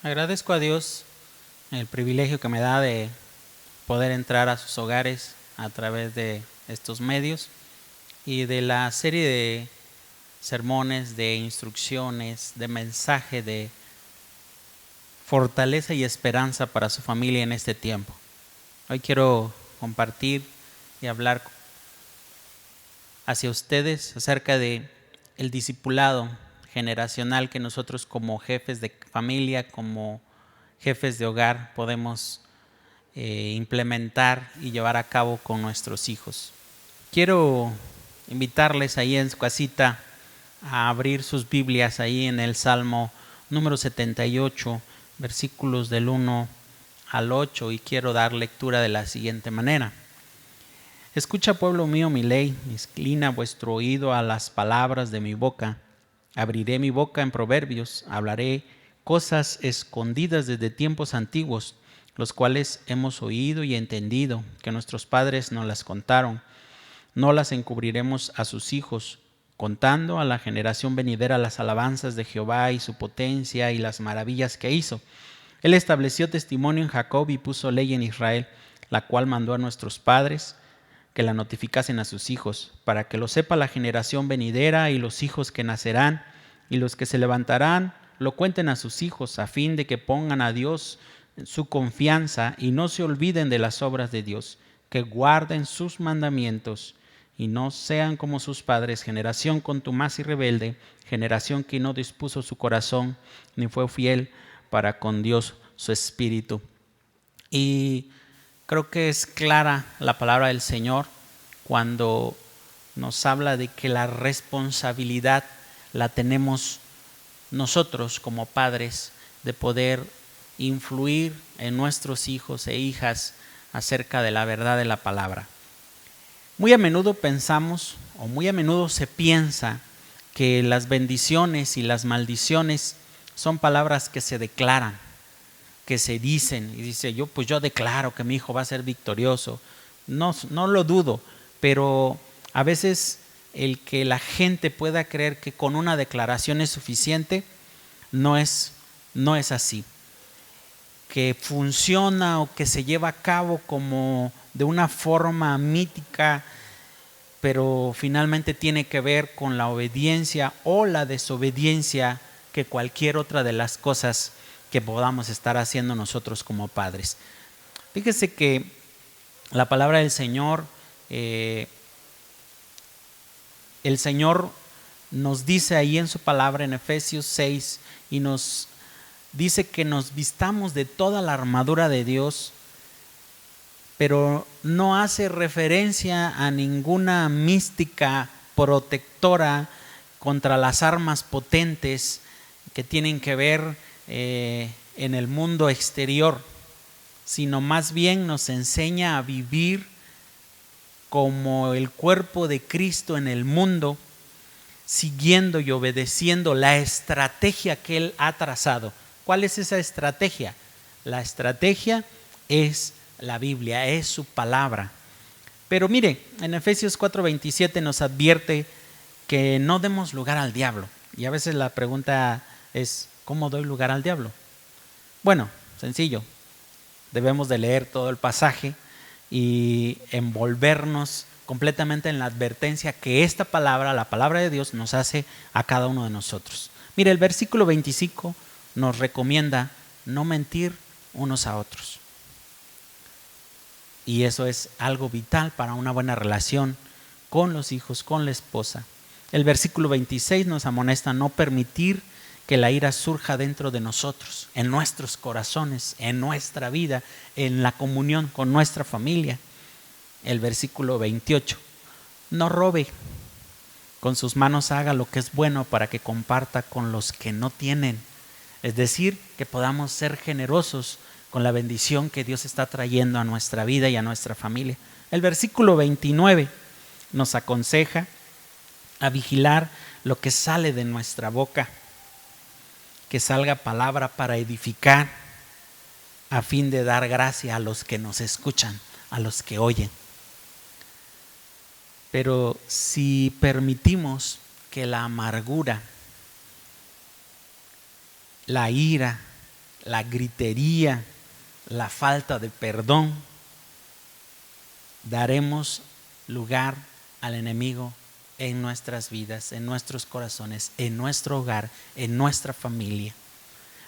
Agradezco a Dios el privilegio que me da de poder entrar a sus hogares a través de estos medios y de la serie de sermones, de instrucciones, de mensaje de fortaleza y esperanza para su familia en este tiempo. Hoy quiero compartir y hablar hacia ustedes acerca de el discipulado generacional que nosotros como jefes de familia, como jefes de hogar podemos implementar y llevar a cabo con nuestros hijos. Quiero invitarles ahí en su casita a abrir sus Biblias ahí en el Salmo número 78, versículos del 1 al 8, y quiero dar lectura de la siguiente manera. Escucha, pueblo mío, mi ley, inclina vuestro oído a las palabras de mi boca. Abriré mi boca en proverbios, hablaré cosas escondidas desde tiempos antiguos, los cuales hemos oído y entendido, que nuestros padres nos las contaron. No las encubriremos a sus hijos, contando a la generación venidera las alabanzas de Jehová y su potencia y las maravillas que hizo. Él estableció testimonio en Jacob y puso ley en Israel, la cual mandó a nuestros padres que la notificasen a sus hijos, para que lo sepa la generación venidera y los hijos que nacerán, y los que se levantarán lo cuenten a sus hijos, a fin de que pongan a Dios su confianza y no se olviden de las obras de Dios, que guarden sus mandamientos y no sean como sus padres, generación contumaz y rebelde, generación que no dispuso su corazón ni fue fiel para con Dios su espíritu. Y creo que es clara la palabra del Señor cuando nos habla de que la responsabilidad la tenemos nosotros como padres de poder influir en nuestros hijos e hijas acerca de la verdad de la palabra. Muy a menudo pensamos, o muy a menudo se piensa, que las bendiciones y las maldiciones son palabras que se declaran, que se dicen, y dice yo declaro que mi hijo va a ser victorioso. No lo dudo, pero a veces el que la gente pueda creer que con una declaración es suficiente, no es así. Que funciona o que se lleva a cabo como de una forma mítica, pero finalmente tiene que ver con la obediencia o la desobediencia que cualquier otra de las cosas que podamos estar haciendo nosotros como padres. Fíjese que la palabra del Señor, el Señor nos dice ahí en su palabra en Efesios 6 y nos dice que nos vistamos de toda la armadura de Dios, pero no hace referencia a ninguna mística protectora contra las armas potentes que tienen que ver en el mundo exterior, sino más bien nos enseña a vivir como el cuerpo de Cristo en el mundo, siguiendo y obedeciendo la estrategia que Él ha trazado. ¿Cuál es esa estrategia? La estrategia es la Biblia, es su palabra. Pero mire, en Efesios 4:27 nos advierte que no demos lugar al diablo. Y a veces la pregunta es, ¿cómo doy lugar al diablo? Bueno, sencillo. Debemos de leer todo el pasaje y envolvernos completamente en la advertencia que esta palabra, la palabra de Dios, nos hace a cada uno de nosotros. Mire, el versículo 25 nos recomienda no mentir unos a otros. Y eso es algo vital para una buena relación con los hijos, con la esposa. El versículo 26 nos amonesta no permitir que la ira surja dentro de nosotros, en nuestros corazones, en nuestra vida, en la comunión con nuestra familia. El versículo 28, no robe, con sus manos haga lo que es bueno para que comparta con los que no tienen. Es decir, que podamos ser generosos con la bendición que Dios está trayendo a nuestra vida y a nuestra familia. El versículo 29 nos aconseja a vigilar lo que sale de nuestra boca, que salga palabra para edificar, a fin de dar gracia a los que nos escuchan, a los que oyen. Pero si permitimos que la amargura, la ira, la gritería, la falta de perdón, daremos lugar al enemigo en nuestras vidas, en nuestros corazones, en nuestro hogar, en nuestra familia.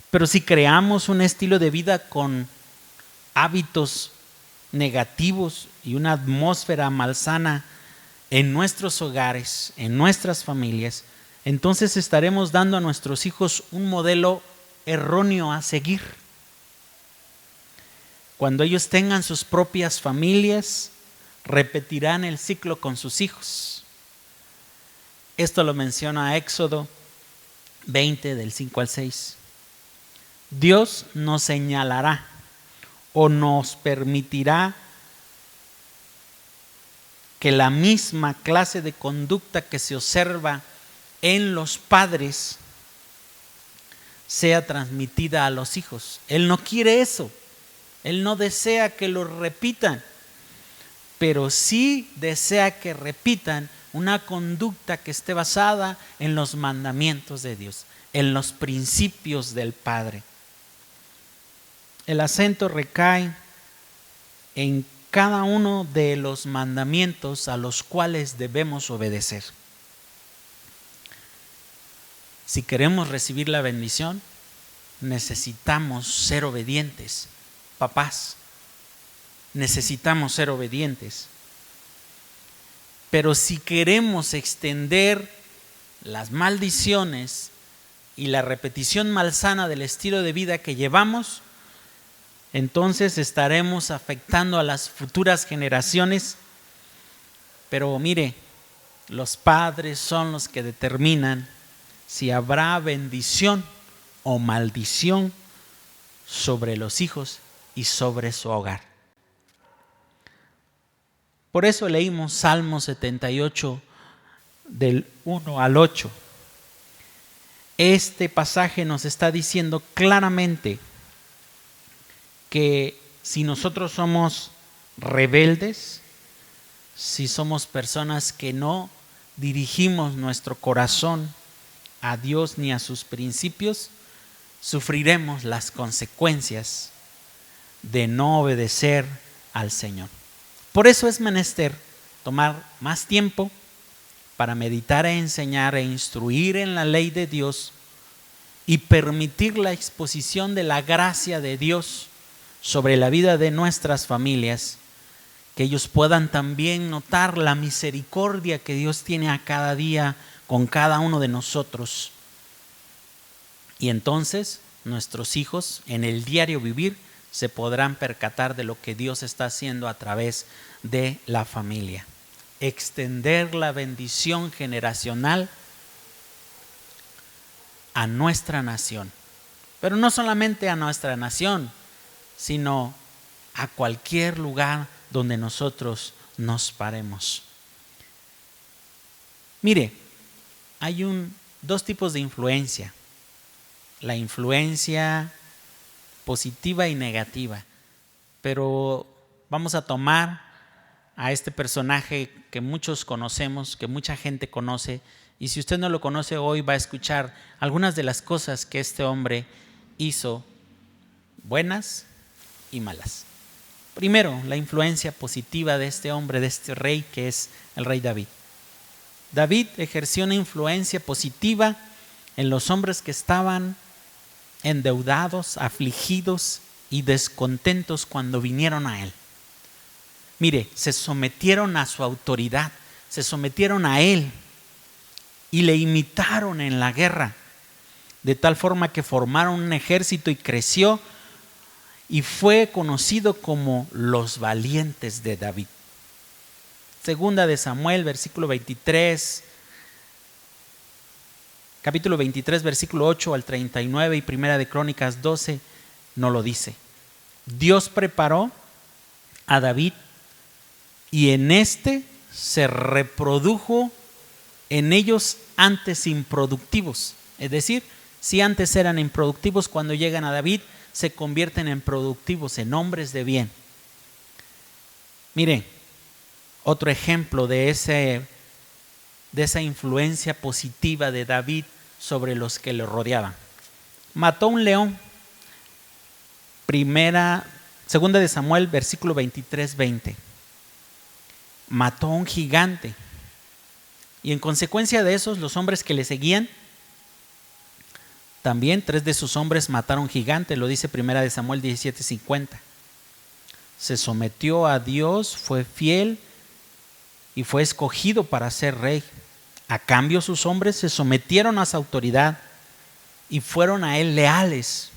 Pero si creamos un estilo de vida con hábitos negativos y una atmósfera malsana en nuestros hogares, en nuestras familias, entonces estaremos dando a nuestros hijos un modelo erróneo a seguir. Cuando ellos tengan sus propias familias, repetirán el ciclo con sus hijos. Esto lo menciona Éxodo 20 del 5 al 6. Dios nos señalará o nos permitirá que la misma clase de conducta que se observa en los padres sea transmitida a los hijos. Él no quiere eso. Él no desea que lo repitan, pero sí desea que repitan una conducta que esté basada en los mandamientos de Dios, en los principios del Padre. El acento recae en cada uno de los mandamientos a los cuales debemos obedecer. Si queremos recibir la bendición, necesitamos ser obedientes. Papás, necesitamos ser obedientes. Pero si queremos extender las maldiciones y la repetición malsana del estilo de vida que llevamos, entonces estaremos afectando a las futuras generaciones. Pero mire, los padres son los que determinan si habrá bendición o maldición sobre los hijos y sobre su hogar. Por eso leímos Salmo 78 del 1 al 8. Este pasaje nos está diciendo claramente que si nosotros somos rebeldes, si somos personas que no dirigimos nuestro corazón a Dios ni a sus principios, sufriremos las consecuencias de no obedecer al Señor. Por eso es menester tomar más tiempo para meditar e enseñar e instruir en la ley de Dios y permitir la exposición de la gracia de Dios sobre la vida de nuestras familias, que ellos puedan también notar la misericordia que Dios tiene a cada día con cada uno de nosotros. Y entonces nuestros hijos en el diario vivir se podrán percatar de lo que Dios está haciendo a través de la familia. Extender la bendición generacional a nuestra nación. Pero no solamente a nuestra nación, sino a cualquier lugar donde nosotros nos paremos. Mire, hay dos tipos de influencia. La influencia positiva y negativa. Pero vamos a tomar a este personaje que muchos conocemos, que mucha gente conoce, y si usted no lo conoce hoy va a escuchar algunas de las cosas que este hombre hizo, buenas y malas. Primero, la influencia positiva de este hombre, de este rey que es el rey David. David ejerció una influencia positiva en los hombres que estaban endeudados, afligidos y descontentos cuando vinieron a él. Mire, se sometieron a su autoridad, se sometieron a él y le imitaron en la guerra, de tal forma que formaron un ejército y creció y fue conocido como los valientes de David. Segunda de Samuel, capítulo 23, versículo 8 al 39 y Primera de Crónicas 12 nos lo dice. Dios preparó a David y en este se reprodujo en ellos antes improductivos. Es decir, si antes eran improductivos, cuando llegan a David se convierten en productivos, en hombres de bien. Mire, otro ejemplo de esa influencia positiva de David sobre los que le rodeaban. Mató un león Segunda de Samuel, versículo 23-20. Mató a un gigante. Y en consecuencia de esos, los hombres que le seguían, también 3 de sus hombres mataron gigante, lo dice Primera de Samuel 17:50. Se sometió a Dios, fue fiel y fue escogido para ser rey. A cambio, sus hombres se sometieron a su autoridad y fueron a él leales.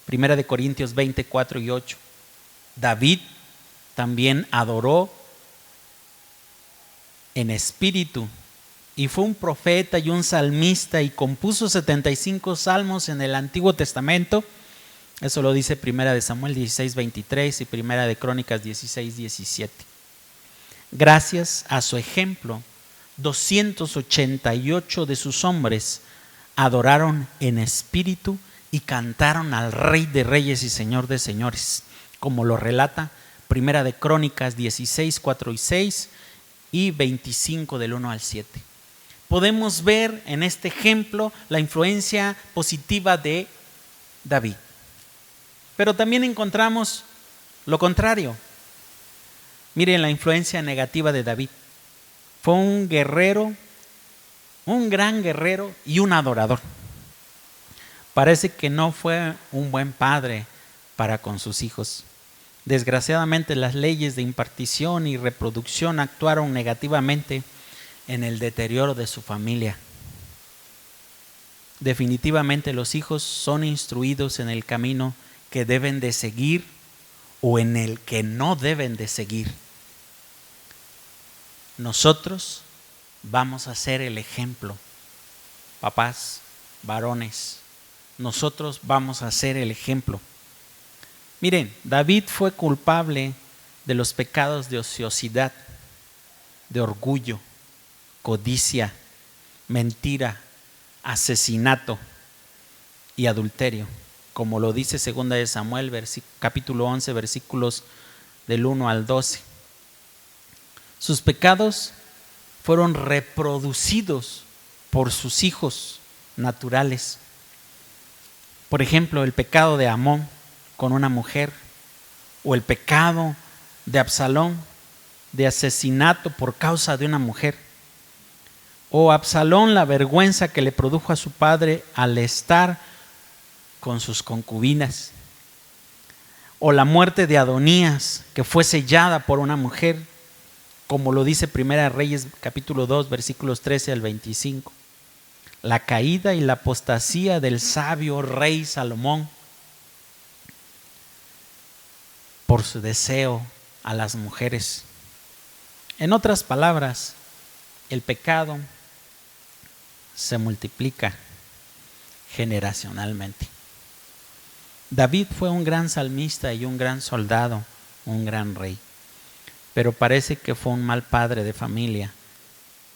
Primera de Corintios 20:4-8. David también adoró en espíritu y fue un profeta y un salmista y compuso 75 salmos en el Antiguo Testamento. Eso lo dice Primera de Samuel 16:23 y Primera de Crónicas 16:17. Gracias a su ejemplo, 288 de sus hombres adoraron en espíritu y cantaron al Rey de Reyes y Señor de Señores, como lo relata Primera de Crónicas 16:4-6 y 25 del 1 al 7. Podemos ver en este ejemplo la influencia positiva de David. Pero también encontramos lo contrario. Miren la influencia negativa de David. Fue un guerrero, un gran guerrero y un adorador. Parece que no fue un buen padre para con sus hijos. Desgraciadamente, las leyes de impartición y reproducción actuaron negativamente en el deterioro de su familia. Definitivamente los hijos son instruidos en el camino que deben de seguir o en el que no deben de seguir. Nosotros vamos a ser el ejemplo, papás, varones, nosotros vamos a ser el ejemplo. Miren, David fue culpable de los pecados de ociosidad, de orgullo, codicia, mentira, asesinato y adulterio, como lo dice 2 de Samuel, capítulo 11, versículos del 1 al 12. Sus pecados fueron reproducidos por sus hijos naturales. Por ejemplo, el pecado de Amón con una mujer, o el pecado de Absalón de asesinato por causa de una mujer, o Absalón, la vergüenza que le produjo a su padre al estar con sus concubinas, o la muerte de Adonías, que fue sellada por una mujer, como lo dice Primera Reyes capítulo 2 versículos 13 al 25. La caída y la apostasía del sabio rey Salomón por su deseo a las mujeres. En otras palabras, el pecado se multiplica generacionalmente. David fue un gran salmista y un gran soldado, un gran rey, pero parece que fue un mal padre de familia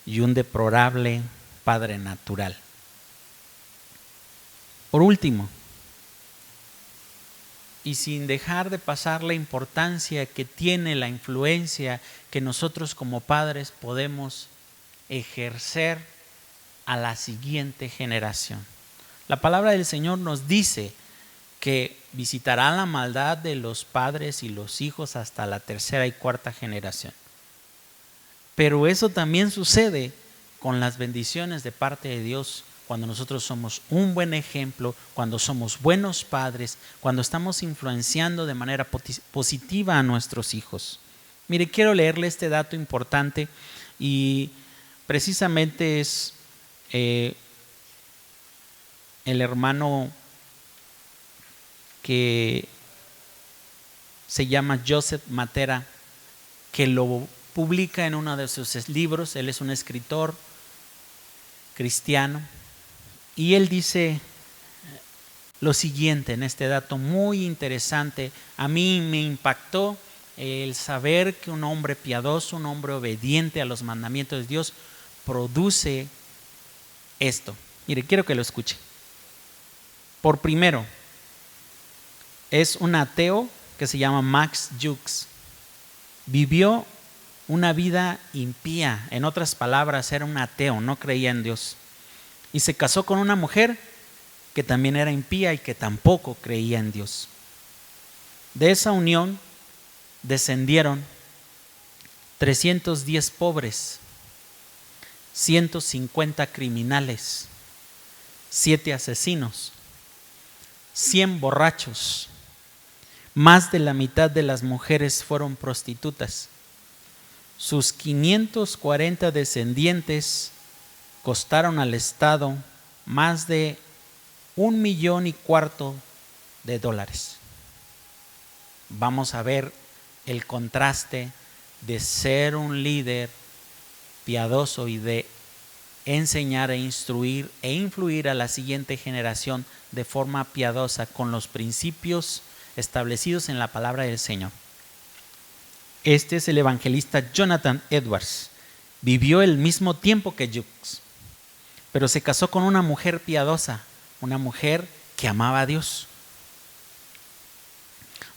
y un deplorable padre natural. Por último, y sin dejar de pasar la importancia que tiene la influencia que nosotros como padres podemos ejercer a la siguiente generación. La palabra del Señor nos dice que visitará la maldad de los padres y los hijos hasta la tercera y cuarta generación. Pero eso también sucede con las bendiciones de parte de Dios cuando nosotros somos un buen ejemplo, cuando somos buenos padres, cuando estamos influenciando de manera positiva a nuestros hijos. Mire, quiero leerle este dato importante y precisamente es el hermano que se llama Joseph Matera, que lo publica en uno de sus libros. Él es un escritor cristiano y él dice lo siguiente en este dato muy interesante. A mí me impactó el saber que un hombre piadoso, un hombre obediente a los mandamientos de Dios produce esto. Mire, quiero que lo escuche. Por primero, es un ateo que se llama Max Jukes. Vivió una vida impía, en otras palabras, era un ateo, no creía en Dios. Y se casó con una mujer que también era impía y que tampoco creía en Dios. De esa unión descendieron 310 pobres, 150 criminales, 7 asesinos, 100 borrachos. Más de la mitad de las mujeres fueron prostitutas. Sus 540 descendientes costaron al Estado más de $1,250,000. Vamos a ver el contraste de ser un líder piadoso y de enseñar e instruir e influir a la siguiente generación de forma piadosa con los principios establecidos en la palabra del Señor. Este es el evangelista Jonathan Edwards. Vivió el mismo tiempo que Jukes, pero se casó con una mujer piadosa, una mujer que amaba a Dios.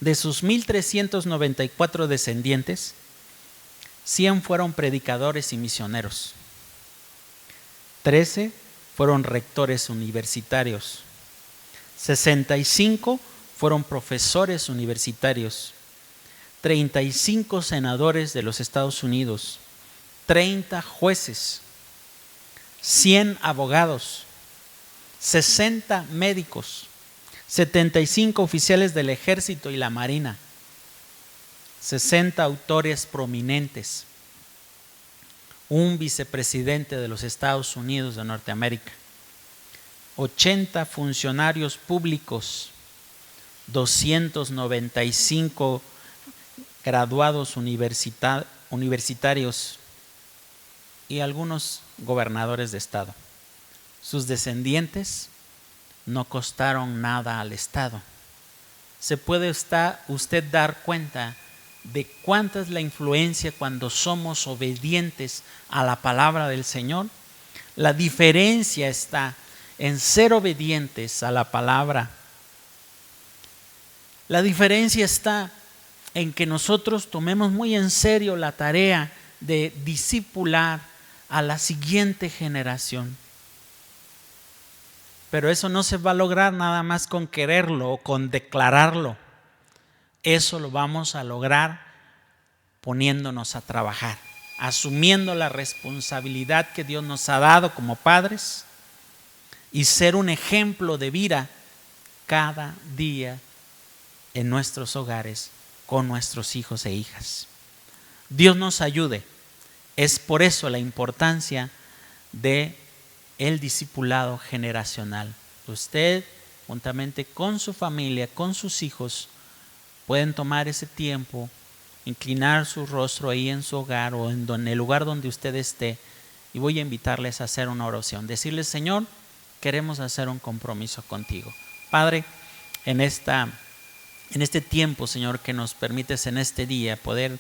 De sus 1,394 descendientes, 100 fueron predicadores y misioneros. 13 fueron rectores universitarios. 65 fueron profesores universitarios. 35 senadores de los Estados Unidos. 30 jueces. 100 abogados. 60 médicos. 75 oficiales del ejército y la marina. 60 autores prominentes. Un vicepresidente de los Estados Unidos de Norteamérica. 80 funcionarios públicos. 295 graduados universitarios y algunos gobernadores de estado. Sus descendientes no costaron nada al Estado. Se puede usted dar cuenta de cuánta es la influencia cuando somos obedientes a la palabra del Señor. La diferencia está en ser obedientes a la palabra. La diferencia está en que nosotros tomemos muy en serio la tarea de discipular a la siguiente generación. Pero eso no se va a lograr nada más con quererlo o con declararlo. Eso lo vamos a lograr poniéndonos a trabajar, asumiendo la responsabilidad que Dios nos ha dado como padres y ser un ejemplo de vida cada día en nuestros hogares con nuestros hijos e hijas. Dios nos ayude. Es por eso la importancia de el discipulado generacional. Usted, juntamente con su familia, con sus hijos, pueden tomar ese tiempo, inclinar su rostro ahí en su hogar o en el lugar donde usted esté, y voy a invitarles a hacer una oración. Decirles: Señor, queremos hacer un compromiso contigo. Padre, en este tiempo, Señor, que nos permites en este día poder,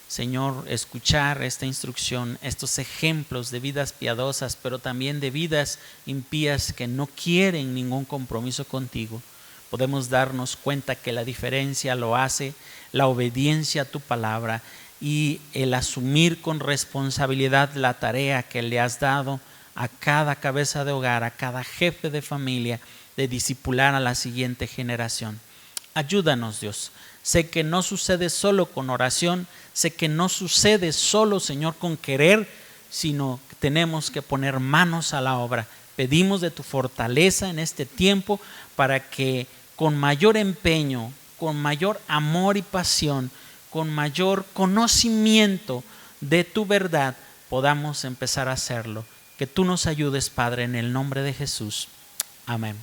Señor, escuchar esta instrucción, estos ejemplos de vidas piadosas, pero también de vidas impías que no quieren ningún compromiso contigo. Podemos darnos cuenta que la diferencia lo hace la obediencia a tu palabra y el asumir con responsabilidad la tarea que le has dado a cada cabeza de hogar, a cada jefe de familia, de discipular a la siguiente generación. Ayúdanos, Dios. Sé que no sucede solo con oración, sé que no sucede solo, Señor, con querer, sino que tenemos que poner manos a la obra. Pedimos de tu fortaleza en este tiempo para que con mayor empeño, con mayor amor y pasión, con mayor conocimiento de tu verdad, podamos empezar a hacerlo. Que tú nos ayudes, Padre, en el nombre de Jesús. Amén.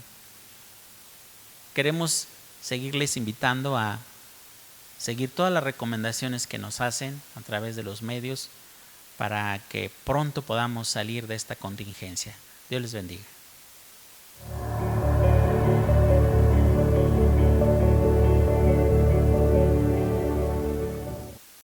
Queremos seguirles invitando a seguir todas las recomendaciones que nos hacen a través de los medios para que pronto podamos salir de esta contingencia. Dios les bendiga.